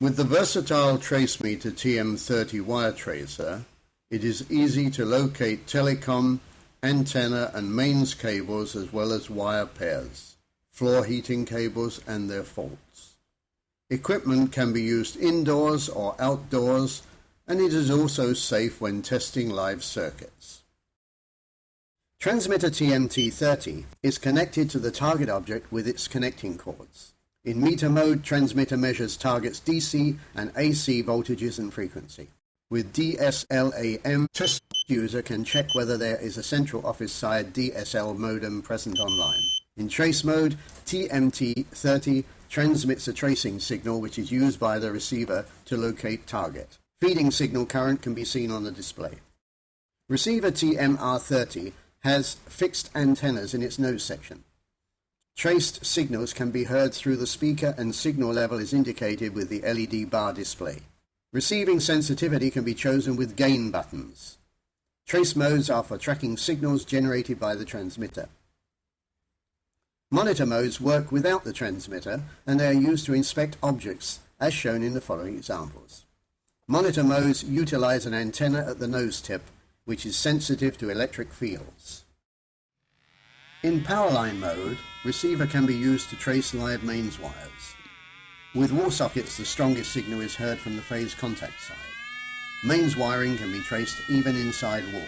With the versatile TraceMeter TM30 wire tracer, it is easy to locate telecom, antenna and mains cables as well as wire pairs, floor heating cables and their faults. Equipment can be used indoors or outdoors, and it is also safe when testing live circuits. Transmitter TM30 is connected to the target object with its connecting cords. In meter mode, transmitter measures target's DC and AC voltages and frequency. With DSLAM, test user can check whether there is a central office side DSL modem present online. In trace mode, TM30 transmits a tracing signal which is used by the receiver to locate target. Feeding signal current can be seen on the display. Receiver TMR30 has fixed antennas in its nose section. Traced signals can be heard through the speaker and signal level is indicated with the LED bar display. Receiving sensitivity can be chosen with gain buttons. Trace modes are for tracking signals generated by the transmitter. Monitor modes work without the transmitter and they are used to inspect objects as shown in the following examples. Monitor modes utilize an antenna at the nose tip which is sensitive to electric fields. In powerline mode, receiver can be used to trace live mains wires. With wall sockets, the strongest signal is heard from the phase contact side. Mains wiring can be traced even inside walls.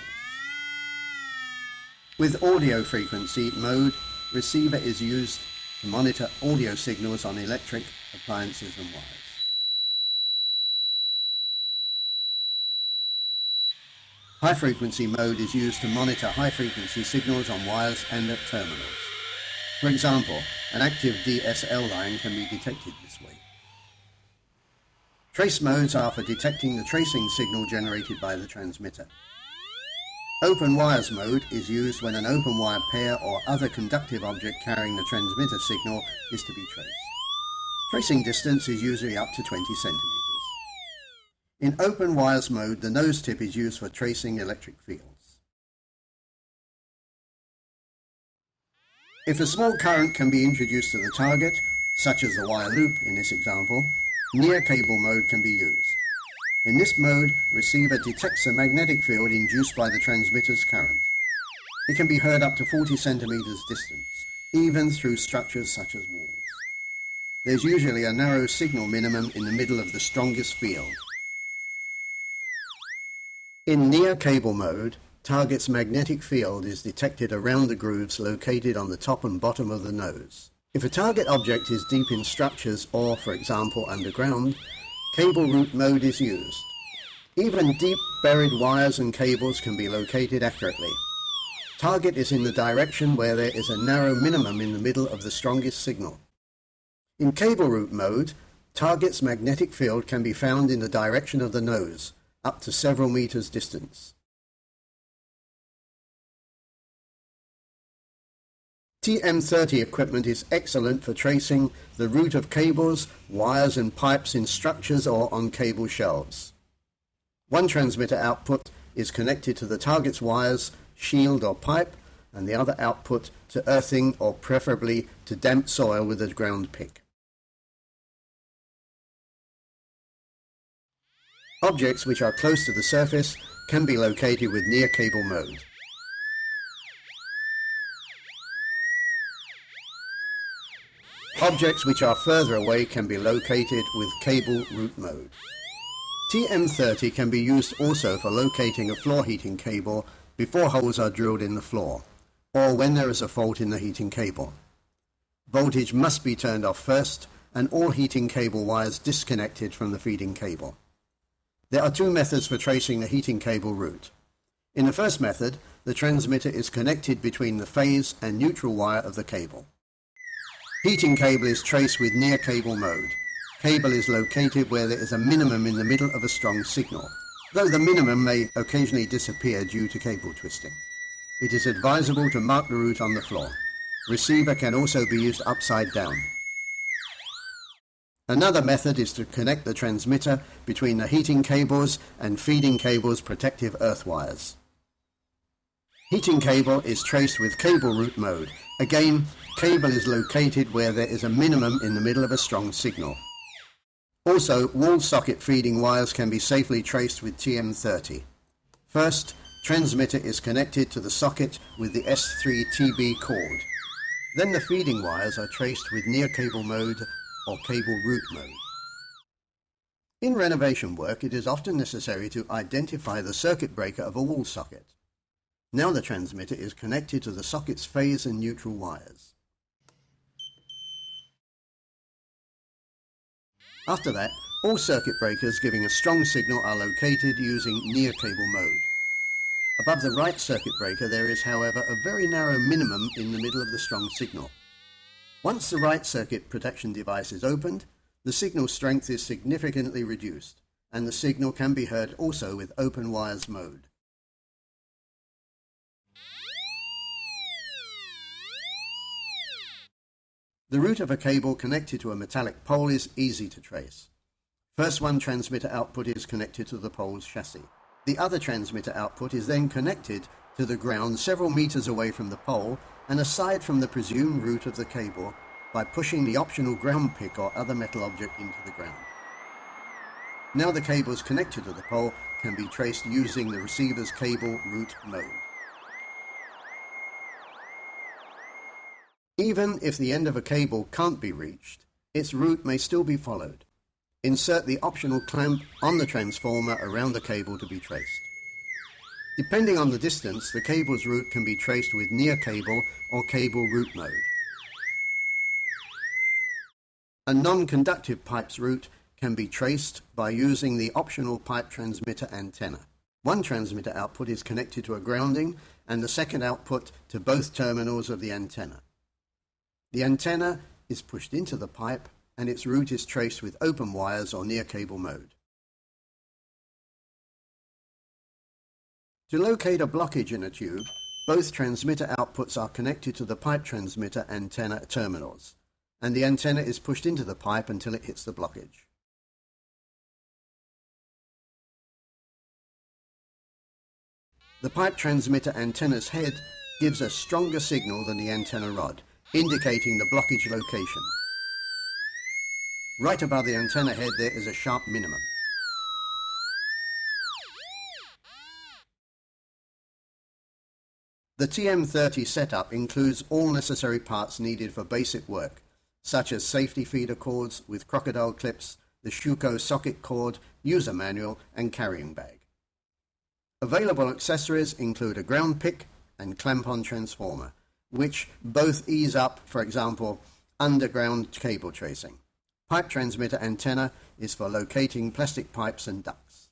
With audio frequency mode, receiver is used to monitor audio signals on electric appliances and wires. High frequency mode is used to monitor high frequency signals on wires and at terminals. For example, an active DSL line can be detected this way. Trace modes are for detecting the tracing signal generated by the transmitter. Open wires mode is used when an open wire pair or other conductive object carrying the transmitter signal is to be traced. Tracing distance is usually up to 20 centimeters. In open wires mode, the nose tip is used for tracing electric fields. If a small current can be introduced to the target, such as the wire loop in this example, near cable mode can be used. In this mode, receiver detects a magnetic field induced by the transmitter's current. It can be heard up to 40 centimeters distance, even through structures such as walls. There's usually a narrow signal minimum in the middle of the strongest field. In near cable mode, target's magnetic field is detected around the grooves located on the top and bottom of the nose. If a target object is deep in structures or, for example, underground, cable route mode is used. Even deep buried wires and cables can be located accurately. Target is in the direction where there is a narrow minimum in the middle of the strongest signal. In cable route mode, target's magnetic field can be found in the direction of the nose, up to several meters distance. TM30 equipment is excellent for tracing the route of cables, wires and pipes in structures or on cable shelves. One transmitter output is connected to the target's wires, shield or pipe, and the other output to earthing or preferably to damp soil with a ground pick. Objects which are close to the surface can be located with near cable mode. Objects which are further away can be located with cable route mode. TM30 can be used also for locating a floor heating cable before holes are drilled in the floor, or when there is a fault in the heating cable. Voltage must be turned off first and all heating cable wires disconnected from the feeding cable. There are two methods for tracing the heating cable route. In the first method, the transmitter is connected between the phase and neutral wire of the cable. Heating cable is traced with near cable mode. Cable is located where there is a minimum in the middle of a strong signal, though the minimum may occasionally disappear due to cable twisting. It is advisable to mark the route on the floor. Receiver can also be used upside down. Another method is to connect the transmitter between the heating cables and feeding cable's protective earth wires. Heating cable is traced with cable route mode. Again, cable is located where there is a minimum in the middle of a strong signal. Also, wall socket feeding wires can be safely traced with TM30. First, transmitter is connected to the socket with the S3TB cord. Then the feeding wires are traced with near cable mode or cable route mode. In renovation work, it is often necessary to identify the circuit breaker of a wall socket. Now the transmitter is connected to the socket's phase and neutral wires. After that, all circuit breakers giving a strong signal are located using near cable mode. Above the right circuit breaker there is, however, a very narrow minimum in the middle of the strong signal. Once the right circuit protection device is opened, the signal strength is significantly reduced, and the signal can be heard also with open wires mode. The route of a cable connected to a metallic pole is easy to trace. First, one transmitter output is connected to the pole's chassis. The other transmitter output is then connected to the ground several meters away from the pole and aside from the presumed route of the cable by pushing the optional ground pick or other metal object into the ground. Now the cables connected to the pole can be traced using the receiver's cable route mode. Even if the end of a cable can't be reached, its route may still be followed. Insert the optional clamp on the transformer around the cable to be traced. Depending on the distance, the cable's route can be traced with near cable or cable route mode. A non-conductive pipe's route can be traced by using the optional pipe transmitter antenna. One transmitter output is connected to a grounding and the second output to both terminals of the antenna. The antenna is pushed into the pipe and its route is traced with open wires or near cable mode. To locate a blockage in a tube, both transmitter outputs are connected to the pipe transmitter antenna terminals, and the antenna is pushed into the pipe until it hits the blockage. The pipe transmitter antenna's head gives a stronger signal than the antenna rod, indicating the blockage location. Right above the antenna head there is a sharp minimum. The TM30 setup includes all necessary parts needed for basic work, such as safety feeder cords with crocodile clips, the Schuko socket cord, user manual and carrying bag. Available accessories include a ground pick and clamp-on transformer, which both ease up, for example, underground cable tracing. Pipe transmitter antenna is for locating plastic pipes and ducts.